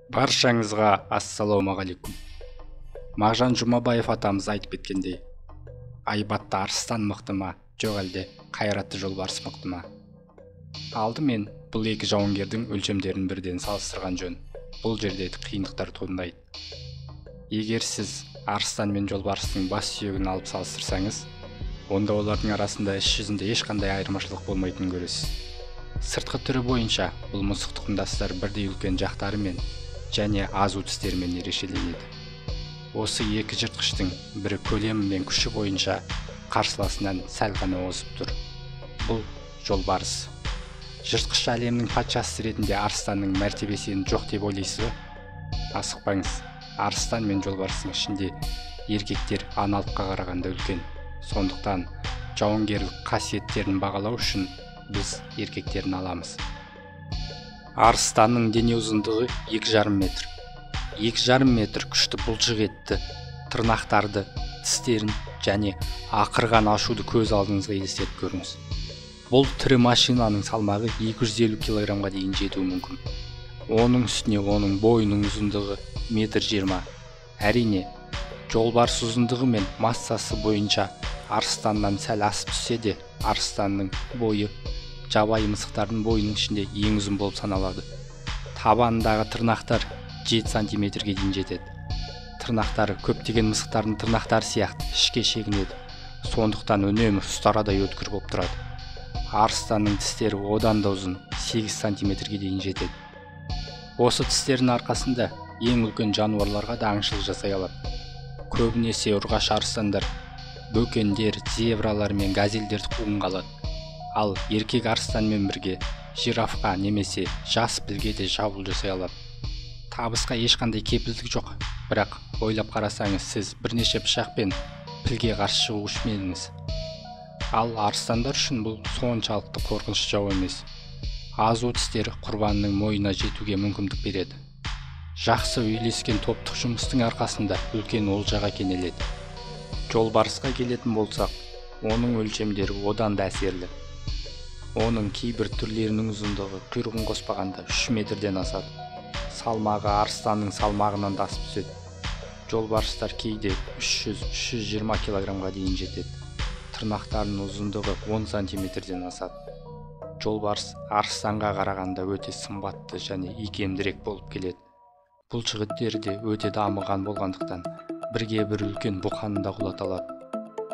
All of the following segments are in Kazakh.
Баршаңызға ассалаумағалейкум. Мағжан Жұмабаев атамыз айтып кеткендей, айбатты арыстан мықты ма, жоқ әлде қайратты жолбарыс мықты ма? Алдымен бұл екі жауынгердің өлшемдерін бірден салыстырған жөн. Бұл жерде қиындықтар туындайды. Егер сіз арыстан мен жолбарыстың бас сүйегін алып салыстырсаңыз, онда олардың арасында іс жүзінде ешқандай айырмашылық болмайтынын көресіз. Сыртқы түрі бойынша бұл мысық тұқымдастар бірдей үлкен жақтарымен және азу тістерімен ерекшеленеді. Осы екі жыртқыштың бірі көлемі мен күші бойынша қарсыласынан сәл ғана озып тұр. Бұл жолбарыс. Жыртқыш әлемнің патшасы ретінде арыстанның мәртебесі жоқ деп ойлайсыз ба? Асықпаңыз. Арыстан мен жолбарыстың ішінде еркектер аналыққа қарағанда үлкен. Сондықтан жауынгерлік қасиеттерін бағалау үшін біз еркектерін аламыз. Арыстанның дене ұзындығы 2,5 метр. 2,5 метр күшті бұлшық етті, тырнақтарды, тістерін және ақырған ашуды көз алдыңызға елестетіп көріңіз. Бұл тірі машинаның салмағы 250 килограммға дейін жетуі мүмкін. Оның үстіне оның бойының ұзындығы 1,20 метр. Әрине, жолбарыс ұзындығы мен массасы бойынша арыстаннан сәл асып түссе де, арыстанның бойы жабайы мысықтардың бойының ішінде ең ұзын болып саналады. Табанындағы тырнақтар 7 сантиметрге дейін жетеді. Тырнақтары көптеген мысықтардың тырнақтары сияқты ішке шегінеді. Сондықтан үнемі ұстарадай өткір болып тұрады. Арыстанның тістері одан да ұзын 8 сантиметрге дейін жетеді. Осы тістердің арқасында ең үлкен жануарларға да аңшылық жасай алады. Көбінесе ұрғаш арыстандар бөкендер, зебралар мен газельдерді қуғынға алады. Ал еркек арыстанмен бірге жирафқа немесе жас пілге де шабуыл жасай алады. Табысқа ешқандай кепілдік жоқ, бірақ ойлап қарасаңыз, сіз бірнеше пышақпен пілге қарсы шығушы ма едіңіз? Ал арыстандар үшін бұл соншалықты қорқынышты жау емес. Азу тістері құрбанның мойнына жетуге мүмкіндік береді. Жақсы үйлескен топтық жұмыстың арқасында үлкен олжаға кенеледі. Жолбарысқа келетін болсақ, оның өлшемдері одан да әсерлі. Оның кейбір түрлерінің ұзындығы құйрығын қоспағанда 3 метрден асады. Салмағы арыстанның салмағынан да асып түседі. Жолбарыстар кейде 300-320 килограммға дейін жетеді. Тырнақтарының ұзындығы 10 сантиметрден асады. Жолбарыс арыстанға қарағанда өте сымбатты және икемдірек болып келеді. Бұлшық еттері де өте дамыған болғандықтан бірге бір үлкен бұқаны құлата алады.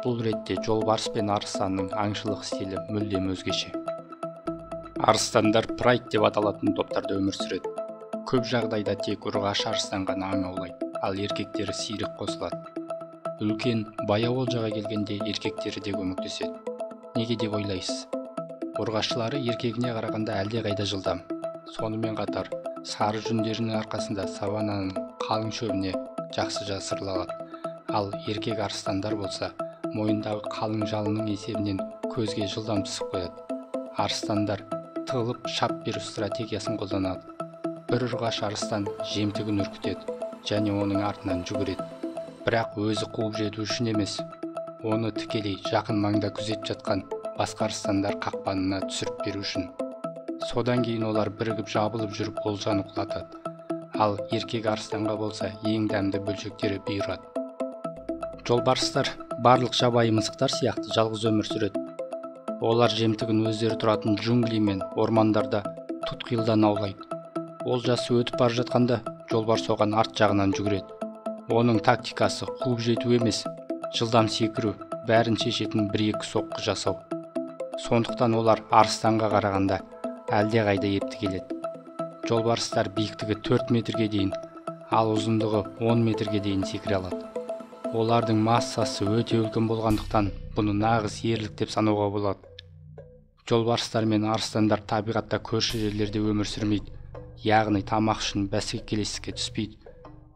Бұл ретте жолбарыс пен арыстанның аңшылық стилі мүлдем өзгеше. Арыстандар прайд деп аталатын топтарда өмір сүреді. Көп жағдайда тек ұрғаш арыстан ғана аң аулайды, ал еркектері сирек қосылады. Үлкен баяу олжаға келгенде еркектері де көмектеседі. Неге деп ойлайсыз? Ұрғашылары еркегіне қарағанда әлде қайда жылдам. Сонымен қатар сары жүндерінің арқасында савананың қалың шөбіне жақсы жасырыла алады. Ал еркек арыстандар болса, мойындағы қалың жалының есебінен көзге жылдам түсіп қояды. Арыстандар тығылып шап беру стратегиясын қолданады. Бір ұрғаш арыстан жемтігін үркітеді және оның артынан жүгіреді. Бірақ өзі қуып жету үшін емес, оны тікелей жақын маңда күзетіп жатқан басқа арыстандар қақпанына түсіріп беру үшін. Содан кейін олар бірігіп жабылып жүріп олжаны құлатады. Ал еркек арыстанға болса ең дәмді бөлшектері бұйырады. Жолбарыстар барлық жабайы мысықтар сияқты жалғыз өмір сүреді. Олар жемтігін өздері тұратын джунгли мен ормандарда тұтқиылдан аулайды. Олжасы өтіп бара жатқанда жолбарыс оған арт жағынан жүгіреді. Оның тактикасы қуып жету емес, жылдам секіру, бәрін шешетін 1-2 соққы жасау. Сондықтан олар арыстанға қарағанда әлде қайда епті келеді. Жолбарыстар биіктігі 4 метрге дейін, ал ұзындығы 10 метрге дейін секіре алады. Олардың массасы өте үлкен болғандықтан бұны нағыз ерлік деп санауға болады. Жолбарыстар мен арыстандар табиғатта көрші жерлерде өмір сүрмейді, яғни тамақ үшін бәсекелестікке түспейді.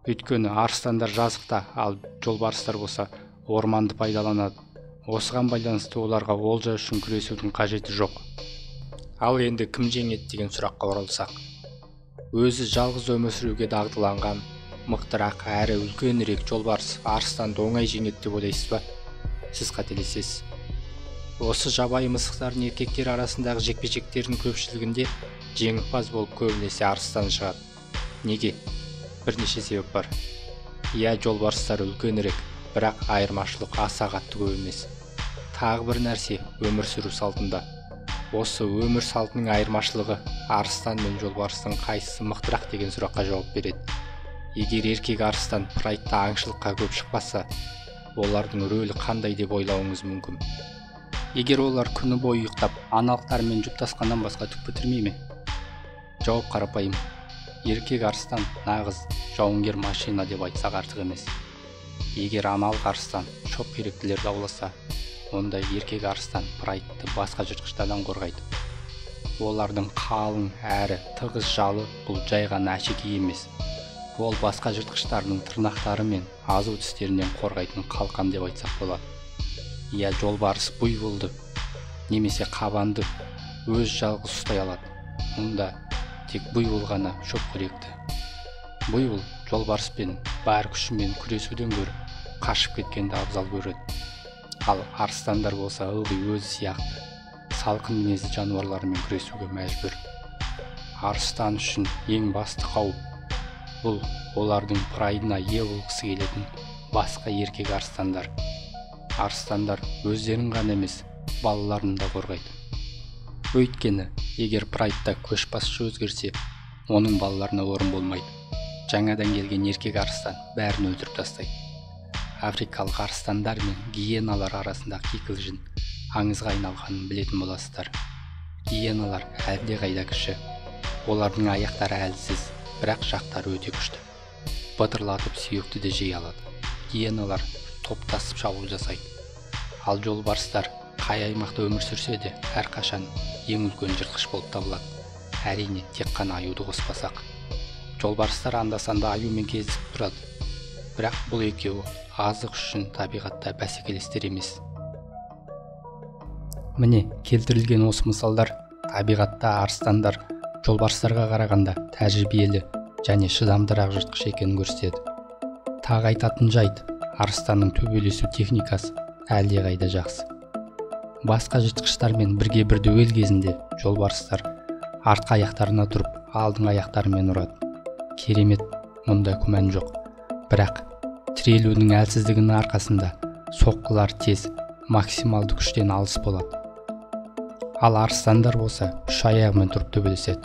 Өйткені арыстандар жазықта, ал жолбарыстар болса орманды пайдаланады. Осыған байланысты оларға олжа үшін күресудің қажеті жоқ. Ал енді кім жеңеді деген сұраққа оралсақ, өзі жалғыз өмір сүруге дағдыланған, мықтырақ әрі үлкенірек жолбарыс арыстанды оңай жеңеді деп ойлайсыз ба? Сіз қателесесіз. Осы жабайы мысықтардың еркектер арасындағы жекпе-жектердің көпшілігінде жеңімпаз болып көбінесе арыстан шығады. Неге? бірнеше себеп бар. Иә, жолбарыстар үлкенірек, бірақ айырмашылық аса қатты көп емес. Тағы бір нәрсе өмір сүру салтында. Осы өмір салтының айырмашылығы арыстан мен жолбарыстың қайсысы мықтырақ деген сұраққа жауап береді. Егер еркек арыстан прайдта аңшылыққа көп шықпаса, олардың рөлі қандай деп ойлауыңыз мүмкін. Егер олар күні бойы ұйықтап, аналықтарымен жұптасқаннан басқа түк бітірмей ме? Жауап қарапайым. Еркек арыстан нағыз жауынгер машина деп айтсақ артық емес. Егер аналық арыстан шоққұйрықтылерді ауласа, онда еркек арыстан прайдты басқа жыртқыштардан қорғайды. Олардың қалың әрі тығыз жалы бұл жай ғана әшекей емес. Ол басқа жыртқыштардың тырнақтары мен азу тістерінен қорғайтын қалқан деп айтсақ болады. Иә, жолбарыс буйволды немесе қабанды өз жалғыз ұстай алады. Мұнда тек буйвол ғана шоққұйрықты. Буйвол жолбарыспен бар күшімен күресуден гөрі қашып кеткенді абзал көреді. Ал арыстандар болса ылғи өзі сияқты салқын мінезді жануарлармен күресуге мәжбүр. Арыстан үшін ең басты қауіп бұл олардың прайдына ие болғысы келетін басқа еркек арыстандар. Арыстандар өздерін ғана емес, балаларын да қорғайды. Өйткені, егер прайдта көшбасшы өзгерсе, оның балаларына орын болмайды. Жаңадан келген еркек арыстан бәрін өлтіріп тастайды. Африкалық арыстандар мен гиеналар арасында кикілжің аңызға айналғанын білетін боласыздар. Гиеналар әлдеқайда кіші. Олардың аяқтары әлсіз, бірақ жақтары өте күшті. Бытырлатып сүйекті де жей алады. Гиеналар топтасып шабуыл жасайды. Ал жолбарыстар қай аймақта өмір сүрсе де әрқашан ең үлкен жыртқыш болып табылады. Әрине, тек қана аюды қоспасақ. Жолбарыстар анда-санда аюмен кездесіп тұрады. Бірақ бұл екеуі азық үшін табиғатта бәсекелестер емес. Міне, келтірілген осы мысалдар табиғатта арыстандар жолбарыстарға қарағанда тәжірибелі және шыдамдырақ жыртқыш екенін көрсетеді. Тағы айтатын жайт, арыстанның төбелесу техникасы әлдеқайда жақсы. Басқа жыртқыштармен бірге дуэл кезінде жолбарыстар артқы аяқтарына тұрып, алдыңғы аяқтарымен ұрады. Керемет, мұнда күмән жоқ. Бірақ тірелудің әлсіздігінің арқасында соққылар тез, максималды күштен алыс болады. Ал арыстандар болса үш аяғымен тұрып төбелеседі.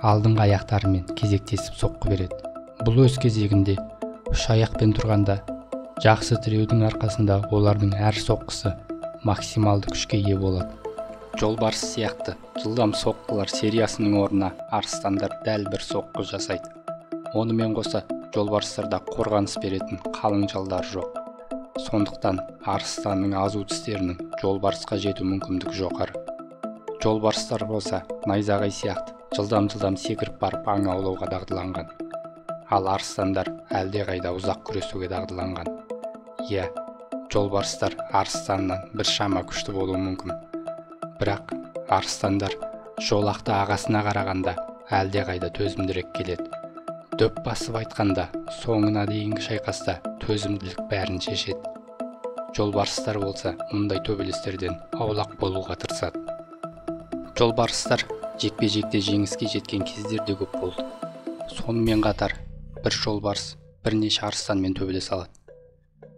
Алдыңғы аяқтарымен кезектесіп соққы береді. Бұл өз кезегінде үш аяқпен тұрғанда жақсы тіреудің арқасында олардың әр соққысы максималды күшке ие болады. Жолбарыс сияқты жылдам соққылар сериясының орнына арыстандар дәл бір соққы жасайды. Онымен қоса жолбарыстарда қорғаныс беретін қалың жалдар жоқ. Сондықтан арыстанның азу тістерінің жолбарысқа жету мүмкіндігі жоғары. Жолбарыстар болса найзағай сияқты жылдам секіріп барып аң аулауға дағдыланған. Ал арыстандар әлдеқайда ұзақ күресуге дағдыланған. Иә, жолбарыстар арыстаннан бір шама күшті болуы мүмкін. Бірақ арыстандар жолақты ағасына қарағанда әлдеқайда төзімдірек келеді. Дөп басып айтқанда, соңына дейінгі шайқаста төзімділік бәрін шешеді. Жолбарыстар болса мұндай төбелестерден аулақ болуға тырысады. Жолбарыстар жекпе-жекте жеңіске жеткен кездер де көп болды. Сонымен қатар бір жолбарыс бірнеше арыстанмен төбелесе алады.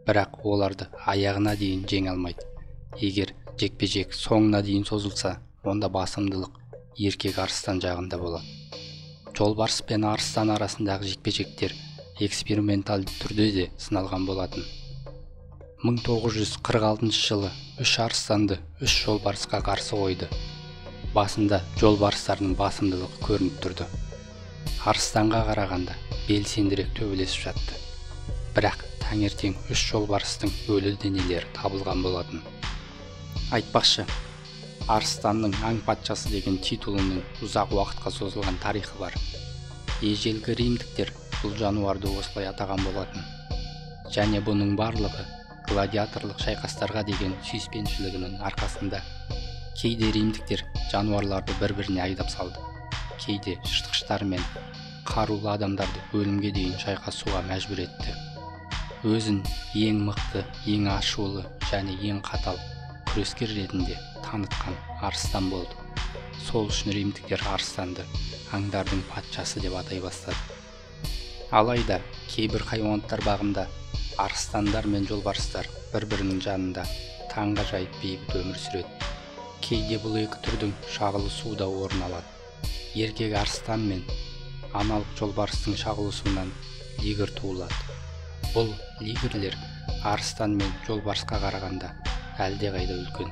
Бірақ оларды аяғына дейін жеңе алмайды. Егер жекпе-жек соңына дейін созылса, онда басымдылық еркек арыстан жағында болады. Жолбарыс пен арыстан арасындағы жекпе-жектер эксперименталды түрде де сыналған болатын. 1946 жылы үш арыстанды үш жолбарысқа қарсы қойды. Басында жолбарыстардың басымдылығы көрініп тұрды. Арыстанға қарағанда белсендірек төбелесіп жатты. Бірақ таңертең үш жолбарыстың өлі денелері табылған болатын. Айтпақшы, арыстанның аң патшасы деген титулының ұзақ уақытқа созылған тарихы бар. Ежелгі римдіктер бұл жануарды осылай атаған болатын. Және бұның барлығы гладиаторлық шайқастарға деген сүйіспеншілігінің арқасында. Кейде римдіктер жануарларды бір-біріне айдап салды. Кейде жыртқыштар мен қарулы адамдарды өлімге дейін шайқасуға мәжбүр етті. Өзін ең мықты, ең ашулы және ең қатал күрескер ретінде танытқан арыстан болды. Сол үшін римдіктер арыстанды аңдардың патшасы деп атай бастады. Алайда кейбір хайуанаттар бағында арыстандар мен жолбарыстар бір-бірінің жанында таңғажайып бейбіт өмір сүреді. Кейде бұл екі түрдің шағылысуы орын алады. Еркек арыстан мен аналық жолбарыстың шағылысуынан лигр туылады. Бұл лигрлер арыстан мен жолбарысқа қарағанда әлдеқайда үлкен.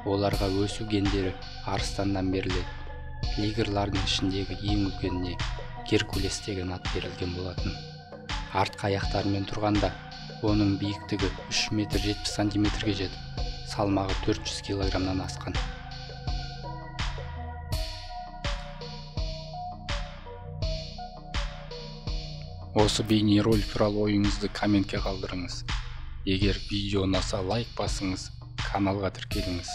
Оларға өсу гендері арыстаннан беріледі. Лигрлардың ішіндегі ең үлкеніне Геркулес деген ат берілген болатын. Артқы аяқтарымен тұрғанда оның биіктігі 3 метр 70 сантиметрге жетіп, салмағы 400 килограммнан асқан. Осы бейнеролик туралы ойыңызды комментке қалдырыңыз. Егер видео ұнаса лайк басыңыз, каналға тіркеліңіз.